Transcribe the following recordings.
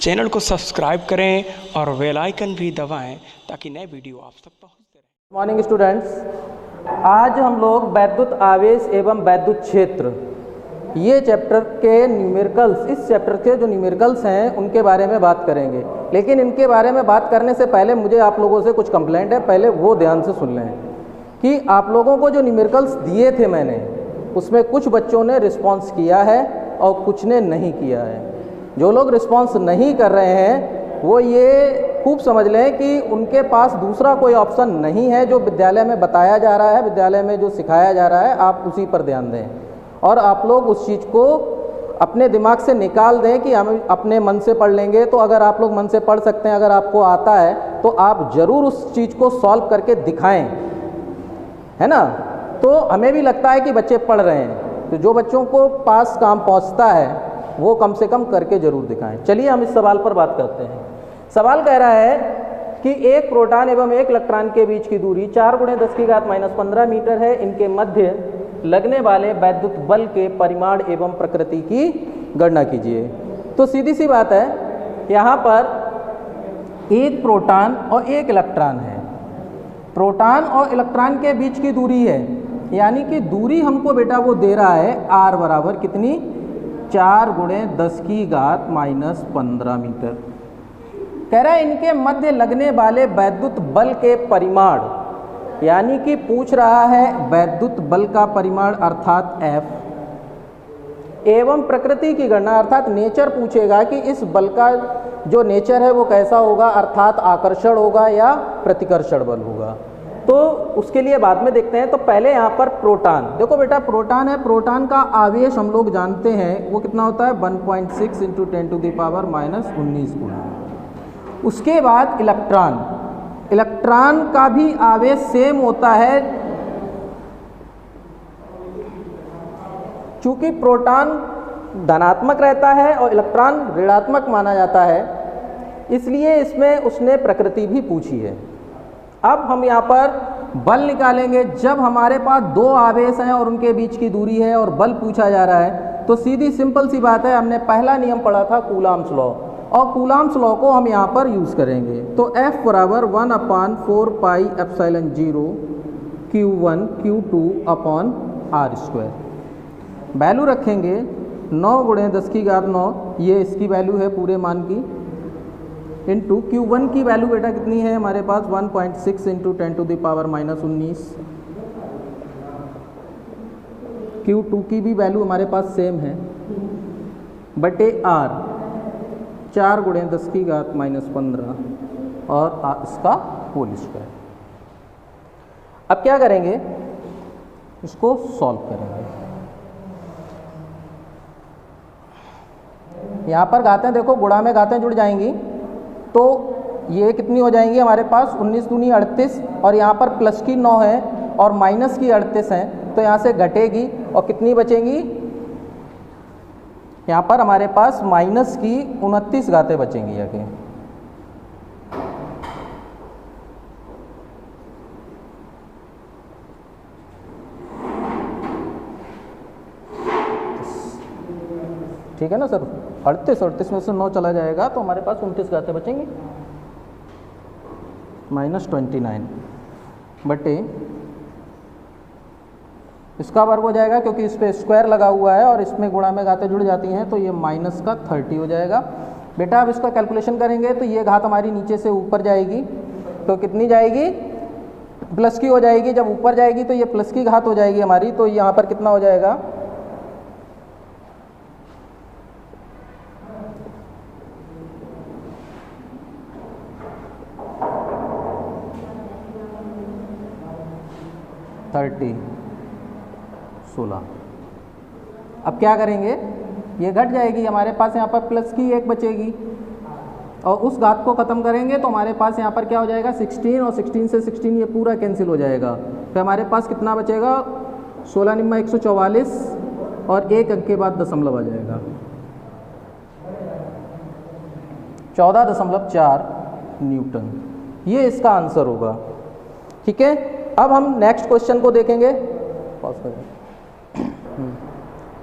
Channel को subscribe करें और बेल आइकन भी दबाएं ताकि नए वीडियो आप तक पहुंचते रहें। मॉर्निंग स्टूडेंट्स, आज हम लोग वैद्युत आवेश एवं वैद्युत क्षेत्र ये चैप्टर के न्यूमेरिकल्स, इस चैप्टर के जो न्यूमेरिकल्स हैं उनके बारे में बात करेंगे। लेकिन इनके बारे में बात करने से पहले मुझे आप लोगों से कुछ कंप्लेंट है, पहले वो ध्यान से सुन लें कि आप लोगों को जो न्यूमेरिकल्स दिए थे मैंने, उसमें कुछ बच्चों ने रिस्पॉन्स किया है और कुछ ने नहीं किया है। जो लोग रिस्पॉन्स नहीं कर रहे हैं वो ये खूब समझ लें कि उनके पास दूसरा कोई ऑप्शन नहीं है। जो विद्यालय में बताया जा रहा है, विद्यालय में जो सिखाया जा रहा है, आप उसी पर ध्यान दें और आप लोग उस चीज़ को अपने दिमाग से निकाल दें कि हम अपने मन से पढ़ लेंगे। तो अगर आप लोग मन से पढ़ सकते हैं, अगर आपको आता है तो आप ज़रूर उस चीज़ को सॉल्व करके दिखाएं, है ना। तो हमें भी लगता है कि बच्चे पढ़ रहे हैं, तो जो बच्चों को पास काम पहुंचता है वो कम से कम करके ज़रूर दिखाएं। चलिए हम इस सवाल पर बात करते हैं। सवाल कह रहा है कि एक प्रोटॉन एवं एक इलेक्ट्रॉन के बीच की दूरी 4 × 10⁻⁻15 मीटर है। इनके मध्य लगने वाले वैद्युत बल के परिमाण एवं प्रकृति की गणना कीजिए। तो सीधी सी बात है, यहाँ पर एक प्रोटॉन और एक इलेक्ट्रॉन है। प्रोटॉन और इलेक्ट्रॉन के बीच की दूरी है, यानी कि दूरी हमको बेटा वो दे रहा है r बराबर कितनी, 4 × 10⁻⁻15 मीटर। कह रहा है इनके मध्य लगने वाले वैद्युत बल के परिमाण, यानी कि पूछ रहा है वैद्युत बल का परिमाण अर्थात F एवं प्रकृति की गणना अर्थात नेचर पूछेगा कि इस बल का जो नेचर है वो कैसा होगा, अर्थात आकर्षण होगा या प्रतिकर्षण बल होगा। तो उसके लिए बाद में देखते हैं। तो पहले यहाँ पर प्रोटॉन देखो बेटा, प्रोटॉन है, प्रोटॉन का आवेश हम लोग जानते हैं वो कितना होता है, 1.6 × 10⁻⁻19 गुना। उसके बाद इलेक्ट्रॉन, इलेक्ट्रॉन का भी आवेश सेम होता है। चूंकि प्रोटॉन धनात्मक रहता है और इलेक्ट्रॉन ऋणात्मक माना जाता है, इसलिए इसमें उसने प्रकृति भी पूछी है। अब हम यहाँ पर बल निकालेंगे। जब हमारे पास दो आवेश हैं और उनके बीच की दूरी है और बल पूछा जा रहा है, तो सीधी सिंपल सी बात है, हमने पहला नियम पढ़ा था कूलॉम्स लॉ, और कूलॉम्स लॉ को हम यहाँ पर यूज़ करेंगे। तो F बराबर 1/4πε0 Q1 Q2/r²। वैल्यू रखेंगे 9 × 10⁹, ये इसकी वैल्यू है पूरे मान की, इंटू Q1 की वैल्यू बेटा कितनी है हमारे पास, 1.6 × 10⁻⁻19। Q2 की भी वैल्यू हमारे पास सेम है, बटे R 4 × 10⁻⁻15 और इसका होल स्क्वायर। अब क्या करेंगे, इसको सॉल्व करेंगे। यहाँ पर घातें देखो, गुणा में घातें जुड़ जाएंगी, तो ये कितनी हो जाएंगी हमारे पास, 19 दूनी 38, और यहाँ पर प्लस की 9 है और माइनस की 38 है, तो यहाँ से घटेगी और कितनी बचेंगी, यहाँ पर हमारे पास माइनस की 29 घातें बचेंगी आगे। ठीक है ना सर, 38 में से 9 चला जाएगा तो हमारे पास 29 घातें बचेंगी, -29 बटे इसका वर्ग हो जाएगा, क्योंकि इस पे स्क्वायर लगा हुआ है और इसमें गुणा में घातें जुड़ जाती हैं, तो ये -30 हो जाएगा। बेटा अब इसका कैलकुलेशन करेंगे तो ये घात हमारी नीचे से ऊपर जाएगी, तो कितनी जाएगी, प्लस की हो जाएगी। जब ऊपर जाएगी तो ये प्लस की घात हो जाएगी हमारी, तो यहाँ पर कितना हो जाएगा, -30 16। अब क्या करेंगे, ये घट जाएगी, हमारे पास यहाँ पर प्लस की 1 बचेगी और उस घात को ख़त्म करेंगे तो हमारे पास यहाँ पर क्या हो जाएगा, 16, और 16 से 16 ये पूरा कैंसिल हो जाएगा। फिर हमारे पास कितना बचेगा, 16 × 144 और 1 अंक के बाद दशमलव आ जाएगा, 14.4 न्यूटन। ये इसका आंसर होगा। ठीक है, अब हम नेक्स्ट क्वेश्चन को देखेंगे। पॉज करें।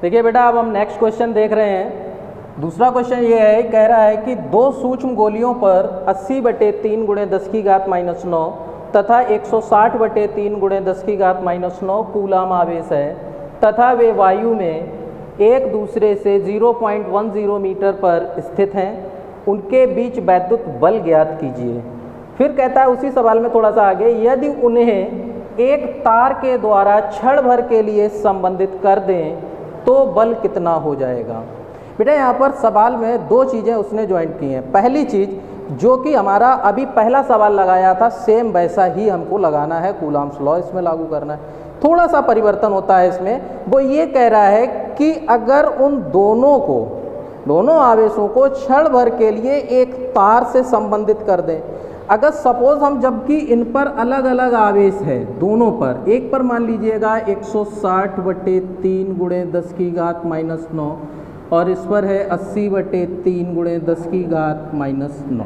देखिए बेटा, अब हम नेक्स्ट क्वेश्चन देख रहे हैं। दूसरा क्वेश्चन ये है, कह रहा है कि दो सूक्ष्म गोलियों पर 80/3 × 10⁻⁹ तथा 160/3 × 10⁻⁹ कूलाम आवेश है तथा वे वायु में एक दूसरे से 0.10 मीटर पर स्थित हैं, उनके बीच वैद्युत बल ज्ञात कीजिए। फिर कहता है उसी सवाल में थोड़ा सा आगे, यदि उन्हें एक तार के द्वारा क्षण भर के लिए संबंधित कर दें तो बल कितना हो जाएगा। बेटा यहाँ पर सवाल में दो चीज़ें उसने ज्वाइंट की हैं। पहली चीज़ जो कि हमारा अभी पहला सवाल लगाया था सेम वैसा ही हमको लगाना है, कूलाम्स लॉ इसमें लागू करना है। थोड़ा सा परिवर्तन होता है इसमें, वो ये कह रहा है कि अगर उन दोनों आवेशों को क्षण भर के लिए एक तार से संबंधित कर दें, अगर सपोज हम जबकि इन पर अलग अलग आवेश है दोनों पर, एक पर मान लीजिएगा 160/3 × 10⁻⁹ और इस पर है 80/3 × 10⁻⁹।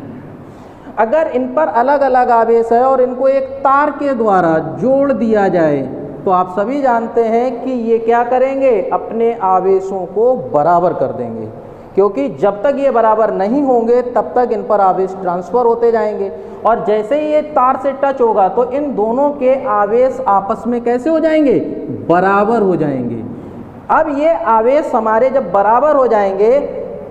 अगर इन पर अलग अलग आवेश है और इनको एक तार के द्वारा जोड़ दिया जाए तो आप सभी जानते हैं कि ये क्या करेंगे, अपने आवेशों को बराबर कर देंगे, क्योंकि जब तक ये बराबर नहीं होंगे तब तक इन पर आवेश ट्रांसफ़र होते जाएंगे और जैसे ही ये तार से टच होगा तो इन दोनों के आवेश आपस में कैसे हो जाएंगे, बराबर हो जाएंगे। अब ये आवेश हमारे जब बराबर हो जाएंगे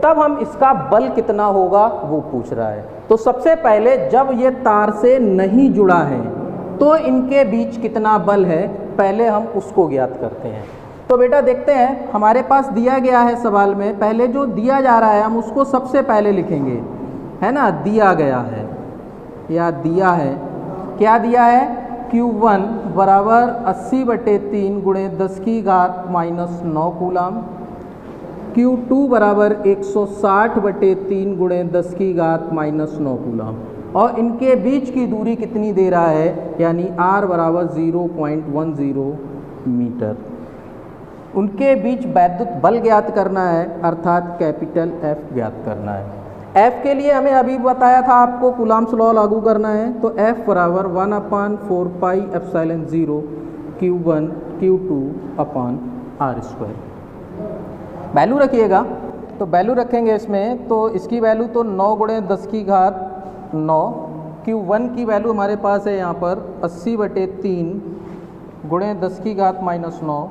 तब हम इसका बल कितना होगा वो पूछ रहा है। तो सबसे पहले जब ये तार से नहीं जुड़ा है तो इनके बीच कितना बल है, पहले हम उसको ज्ञात करते हैं। तो बेटा देखते हैं, हमारे पास दिया गया है सवाल में, पहले जो दिया जा रहा है हम उसको सबसे पहले लिखेंगे, है ना। दिया गया है या दिया है, क्या दिया है, Q1 बराबर 80/3 × 10⁻⁹ कूलाम, Q2 बराबर 160/3 × 10⁻⁹ कूलाम और इनके बीच की दूरी कितनी दे रहा है, यानी R बराबर 0.10 मीटर। उनके बीच वैद्युत बल ज्ञात करना है, अर्थात कैपिटल F ज्ञात करना है। F के लिए हमें अभी बताया था आपको कूलाम्स लॉ लागू करना है, तो F बराबर 1/4πε0 Q1 Q2/R²। वैल्यू रखिएगा, तो वैल्यू रखेंगे इसमें, तो इसकी वैल्यू तो 9 × 10⁹ Q1 की वैल्यू हमारे पास है यहाँ पर 80/3 × 10⁻⁹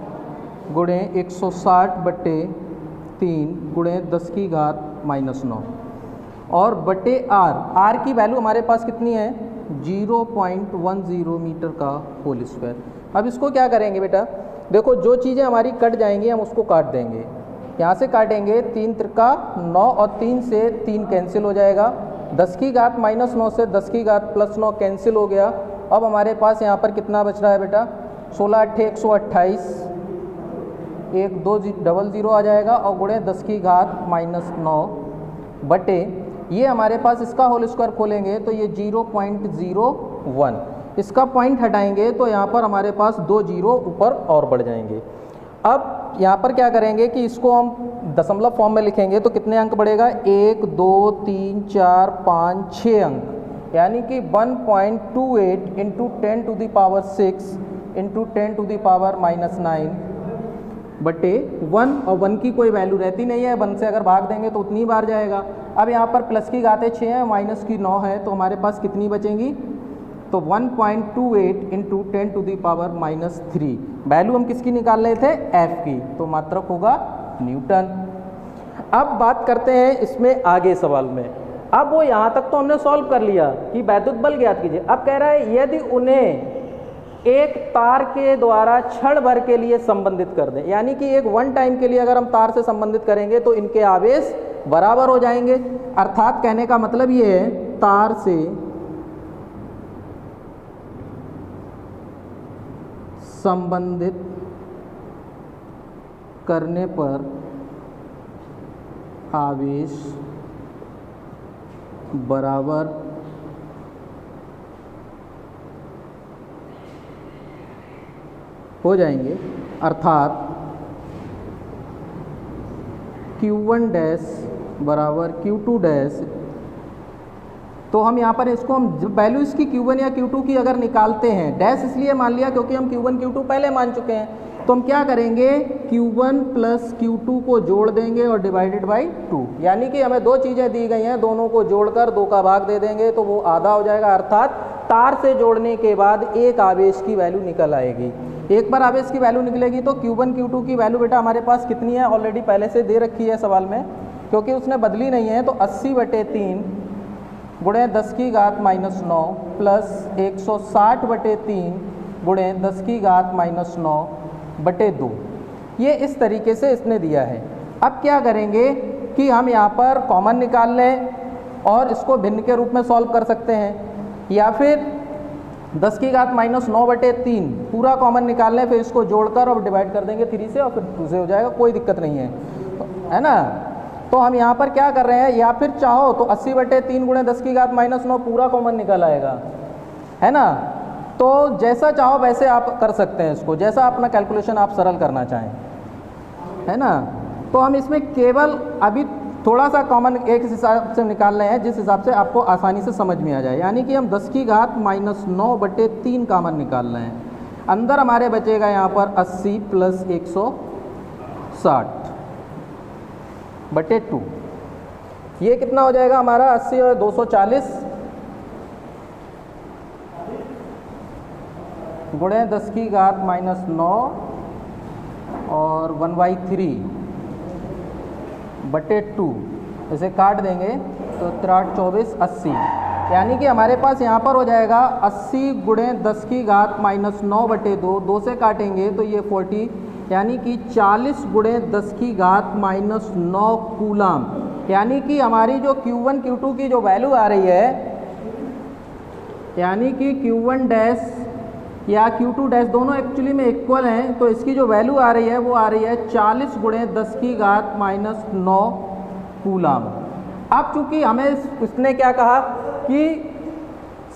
गुणे 160/3 × 10⁻⁹ और बटे R की वैल्यू हमारे पास कितनी है, 0.10 मीटर का होल स्क्वायर। अब इसको क्या करेंगे बेटा, देखो जो चीज़ें हमारी कट जाएंगी हम उसको काट देंगे। यहाँ से काटेंगे 3 त्रिका 9 और 3 से 3 कैंसिल हो जाएगा, 10⁻⁹ से 10⁻+9 कैंसिल हो गया। अब हमारे पास यहाँ पर कितना बच रहा है बेटा, 16×8 = 128, 1 2 00 आ जाएगा और गुणे 10⁻⁹ बटे ये हमारे पास इसका होल स्क्वायर खोलेंगे तो ये 0.01, इसका पॉइंट हटाएंगे तो यहाँ पर हमारे पास 2 0 ऊपर और बढ़ जाएंगे। अब यहाँ पर क्या करेंगे कि इसको हम दशमलव फॉर्म में लिखेंगे तो कितने अंक बढ़ेगा, 1 2 3 4 5 6 अंक, यानी कि 1.28 × 10⁻6 × 10⁻⁻9 बटे 1 और 1 की कोई वैल्यू रहती नहीं है, 1 से अगर भाग देंगे तो उतनी बार जाएगा। अब यहाँ पर प्लस की घातें 6 है, माइनस की 9 है, तो हमारे पास कितनी बचेंगी, तो 1.28 × 10⁻⁻3। वैल्यू हम किसकी निकाल रहे थे, F की, तो मात्रक होगा न्यूटन। अब बात करते हैं इसमें आगे सवाल में। अब वो यहाँ तक तो हमने सॉल्व कर लिया कि वैद्युत बल ज्ञात कीजिए। अब कह रहा है यदि उन्हें एक तार के द्वारा क्षण भर के लिए संबंधित कर दें, यानी कि एक वन टाइम के लिए अगर हम तार से संबंधित करेंगे तो इनके आवेश बराबर हो जाएंगे। अर्थात कहने का मतलब ये है तार से संबंधित करने पर आवेश बराबर हो जाएंगे, अर्थात Q1 डैश बराबर Q2 डैश तो हम यहाँ पर इसको हम वैल्यू इसकी Q1 या Q2 की अगर निकालते हैं, डैश इसलिए मान लिया क्योंकि हम Q1 Q2 पहले मान चुके हैं, तो हम क्या करेंगे Q1 प्लस Q2 को जोड़ देंगे और डिवाइडेड बाई 2, यानी कि हमें दो चीज़ें दी गई हैं, दोनों को जोड़कर 2 का भाग दे देंगे तो वो आधा हो जाएगा, अर्थात तार से जोड़ने के बाद एक आवेश की वैल्यू निकल आएगी। एक बार आवेश की वैल्यू निकलेगी तो Q1 Q2 की वैल्यू बेटा हमारे पास कितनी है, ऑलरेडी पहले से दे रखी है सवाल में, क्योंकि उसने बदली नहीं है, तो 80/3 गुणे 10 की घात -9 प्लस 160/3 गुणे 10 की घात -9/2, ये इस तरीके से इसने दिया है। अब क्या करेंगे कि हम यहाँ पर कॉमन निकाल लें और इसको भिन्न के रूप में सॉल्व कर सकते हैं, या फिर 10 की घात -9/3 पूरा कॉमन निकाल लें, फिर इसको जोड़कर और डिवाइड कर देंगे 3 से और फिर 2 से हो जाएगा, कोई दिक्कत नहीं है, है ना। तो हम यहाँ पर क्या कर रहे हैं, या फिर चाहो तो 80/3 गुणे 10 की घात -9 पूरा कॉमन निकल आएगा, है ना। तो जैसा चाहो वैसे आप कर सकते हैं इसको, जैसा अपना कैलकुलेशन आप सरल करना चाहें, है ना। तो हम इसमें केवल अभी थोड़ा सा कॉमन एक हिसाब से निकाल रहे हैं जिस हिसाब से आपको आसानी से समझ में आ जाए, यानी कि हम 10 की घात -9/3 कॉमन निकाल रहे हैं। अंदर हमारे बचेगा यहाँ पर 80 प्लस 160/2, ये कितना हो जाएगा हमारा 80 और 240 गुणे 10 की घात -9 और 1/3/2, इसे काट देंगे तो 3 24 80, यानी कि हमारे पास यहाँ पर हो जाएगा 80 गुणे 10 की घात -9/2, 2 से काटेंगे तो ये 40, यानी कि 40 गुणे 10 की घात -9 कूलाम, यानी कि हमारी जो Q1 Q2 की जो वैल्यू आ रही है, यानी कि Q1 डैश या Q2 डैश दोनों एक्चुअली में इक्वल हैं, तो इसकी जो वैल्यू आ रही है वो आ रही है 40 गुणे 10 की घात -9 कूलाम। अब चूंकि हमें इसने क्या कहा कि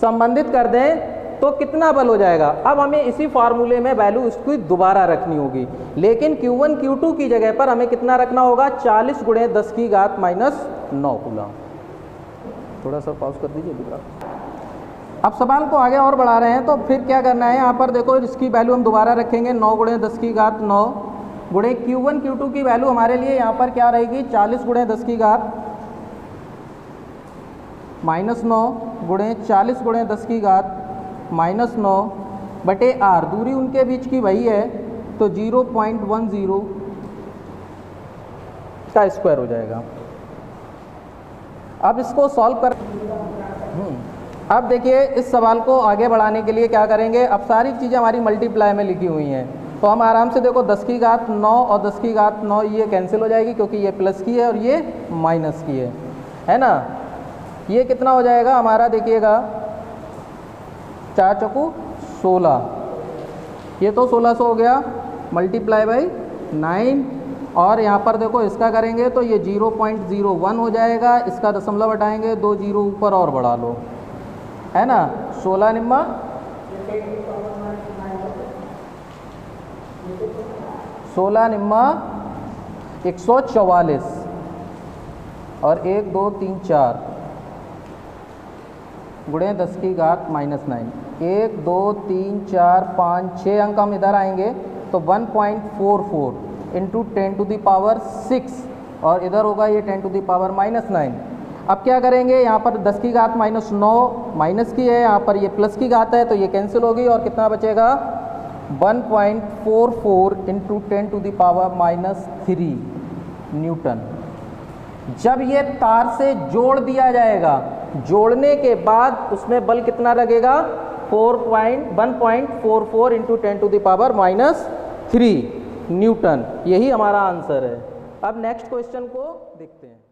संबंधित कर दें तो कितना बल हो जाएगा, अब हमें इसी फार्मूले में वैल्यू इसकी दोबारा रखनी होगी, लेकिन Q1 Q2 की जगह पर हमें कितना रखना होगा, 40 गुणे 10 की घात -9 कूलाम। थोड़ा सा पॉज कर दीजिए दूसरा। अब सवाल को आगे और बढ़ा रहे हैं, तो फिर क्या करना है, यहाँ पर देखो इसकी वैल्यू हम दोबारा रखेंगे 9 गुणे 10 की घात 9 गुणे Q1 Q2 की वैल्यू हमारे लिए यहाँ पर क्या रहेगी, 40 गुणे 10 की घात -9 गुणे 40 गुणे 10 की घात -9/r, दूरी उनके बीच की वही है, तो 0.10 का स्क्वायर हो जाएगा। अब इसको सॉल्व कर, अब देखिए इस सवाल को आगे बढ़ाने के लिए क्या करेंगे, अब सारी चीज़ें हमारी मल्टीप्लाई में लिखी हुई हैं, तो हम आराम से देखो 10 की घात 9 और 10 की घात 9 ये कैंसिल हो जाएगी, क्योंकि ये प्लस की है और ये माइनस की है ना। ये कितना हो जाएगा हमारा, देखिएगा 4 चौकू 16, ये तो 1600 हो गया, मल्टीप्लाई बाई 9, और यहाँ पर देखो इसका करेंगे तो ये 0.01 हो जाएगा, इसका दशमलव हटाएंगे, 2 0 ऊपर और बढ़ा लो, है ना। 16 निम्मा 144 और 1 2 3 4 गुणे 10 की घात -9, 1 2 3 4 5 6 अंक हम इधर आएंगे तो 1.44 इंटू 10⁻6 और इधर होगा ये 10⁻9। अब क्या करेंगे, यहाँ पर 10 की घात -9 माइनस की है, यहाँ पर ये प्लस की घात है, तो ये कैंसिल होगी और कितना बचेगा 1.44 इंटू 10⁻³ न्यूटन। जब ये तार से जोड़ दिया जाएगा, जोड़ने के बाद उसमें बल कितना लगेगा 1.44 इंटू 10⁻³ न्यूटन, यही हमारा आंसर है। अब नेक्स्ट क्वेश्चन को देखते हैं।